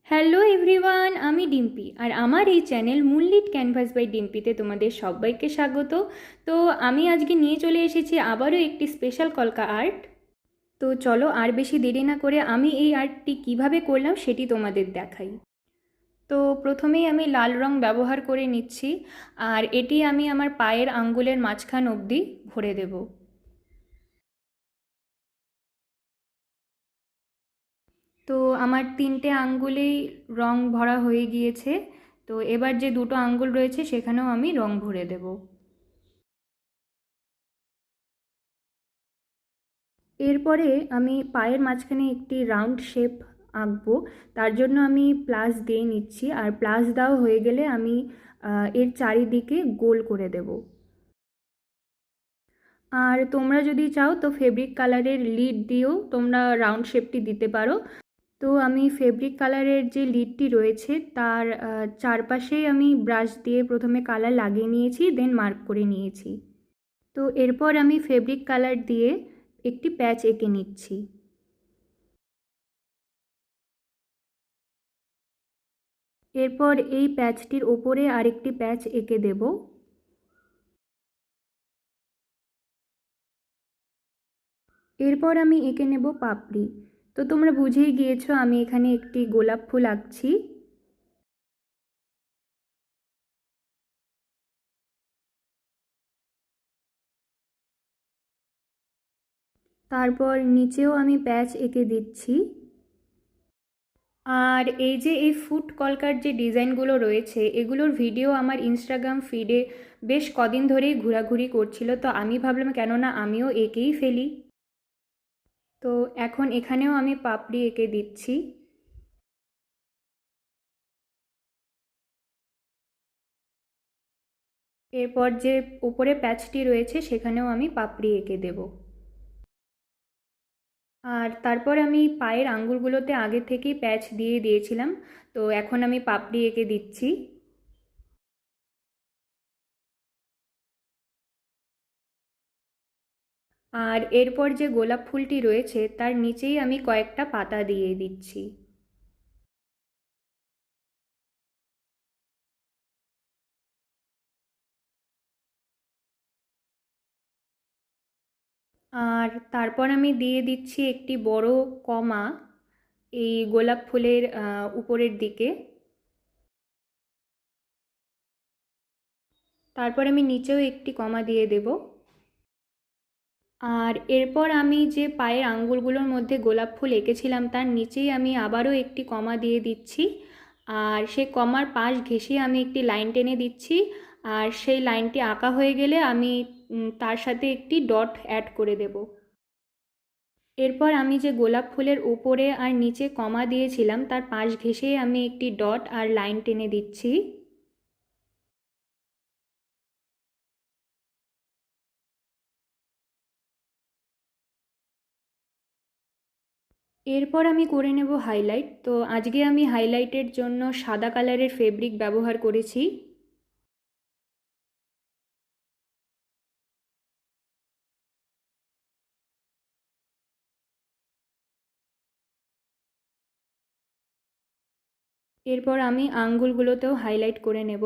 Hello everyone, আমি ডিম্পি আর আমার এই চ্যানেল মুনলিট ক্যানভাস বাই ডিম্পিতে তোমাদের সবাইকে স্বাগত। তো আমি আজকে নিয়ে চলে এসেছি আবারও একটি স্পেশাল কলকা আর্ট। তো চলো আর বেশি দেরি না করে আমি এই আর্টটি কিভাবে করলাম সেটি তোমাদের দেখাই। তো প্রথমেই আমি লাল রং ব্যবহার করে নিচ্ছি আর এটি আমি আমার পায়ের আঙ্গুলের মাঝখান অবধি ভরে দেব। তো আমার 3টে আঙ্গুলেই রং ভরা হয়ে গিয়েছে। তো এবার যে দুটো আঙ্গুল রয়েছে সেখানেও আমি রং ভরে দেব। এরপরে আমি পায়ের মাঝখানে একটি রাউন্ড শেপ আঁকবো। তার জন্য আমি প্লাস দিয়ে নিচ্ছি আর প্লাস দেওয়া হয়ে গেলে আমি এর চারিদিকে গোল করে দেব। আর তোমরা যদি চাও তো ফেব্রিক কালারের লিড দিয়েও তোমরা রাউন্ড শেপটি দিতে পারো। তো আমি ফেব্রিক কালারের যে লিডটি রয়েছে তার চারপাশেই আমি ব্রাশ দিয়ে প্রথমে কালার লাগিয়ে নিয়েছি, দেন মার্ক করে নিয়েছি। তো এরপর আমি ফেব্রিক কালার দিয়ে একটি প্যাচ এঁকে নিচ্ছি। এরপর এই প্যাচটির ওপরে আরেকটি প্যাচ এঁকে দেব। এরপর আমি এঁকে নেব পাপড়ি। তো তোমরা বুঝেই গিয়েছো আমি এখানে একটি গোলাপ ফুল আঁকছি। তারপর নিচেও আমি প্যাচ এঁকে দিচ্ছি। আর এই ফুড কলকার যে ডিজাইনগুলো রয়েছে এগুলোর ভিডিও আমার ইনস্টাগ্রাম ফিডে বেশ কদিন ধরেই ঘোরাঘুরি করছিল, তো আমি ভাবলাম কেননা আমিও এঁকেই ফেলি। তো এখন এখানেও আমি পাপড়ি এঁকে দিচ্ছি। এরপর যে উপরে প্যাচটি রয়েছে সেখানেও আমি পাপড়ি এঁকে দেব। আর তারপর আমি পায়ের আঙ্গুলগুলোতে আগে থেকেই প্যাচ দিয়ে দিয়েছিলাম, তো এখন আমি পাপড়ি এঁকে দিচ্ছি। আর এরপর যে গোলাপ ফুলটি রয়েছে তার নিচেই আমি কয়েকটা পাতা দিয়ে দিচ্ছি। আর তারপর আমি দিয়ে দিচ্ছি একটি বড় কমা এই গোলাপ ফুলের উপরের দিকে। তারপর আমি নিচেও একটি কমা দিয়ে দেব। আর এরপর আমি যে পায়ের আঙ্গুলগুলোর মধ্যে গোলাপ ফুল এঁকেছিলাম তার নিচেই আমি আবারও একটি কমা দিয়ে দিচ্ছি। আর সেই কমার পাশ ঘেঁষে আমি একটি লাইন টেনে দিচ্ছি। আর সেই লাইনটি আঁকা হয়ে গেলে আমি তার সাথে একটি ডট অ্যাড করে দেব। এরপর আমি যে গোলাপ ফুলের উপরে আর নিচে কমা দিয়েছিলাম তার পাশ ঘেঁষে আমি একটি ডট আর লাইন টেনে দিচ্ছি। এরপর আমি করে নেব হাইলাইট। তো আজকে আমি হাইলাইটের জন্য সাদা কালারের ফেব্রিক ব্যবহার করেছি। এরপর আমি আঙ্গুলগুলোতেও হাইলাইট করে নেব।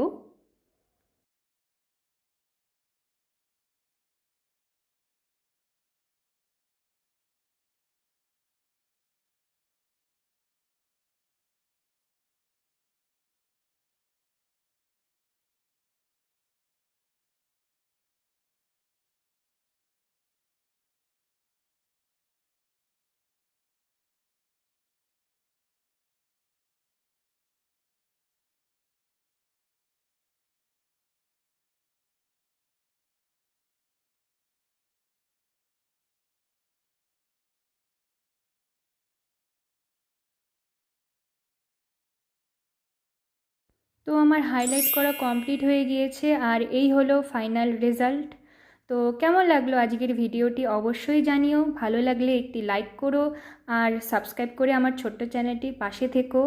তো আমার হাইলাইট করা কমপ্লিট হয়ে গিয়েছে আর এই হলো ফাইনাল রেজাল্ট। তো কেমন লাগলো আজকের ভিডিওটি অবশ্যই জানিও। ভালো লাগলে একটি লাইক করো আর সাবস্ক্রাইব করে আমার ছোট্ট চ্যানেলটির পাশে থেকো।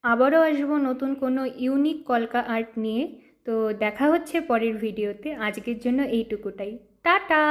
আবারও আসবো নতুন কোনো ইউনিক কলকা আর্ট নিয়ে। তো দেখা হচ্ছে পরের ভিডিওতে। আজকের জন্য এইটুকুটাই। টাটা।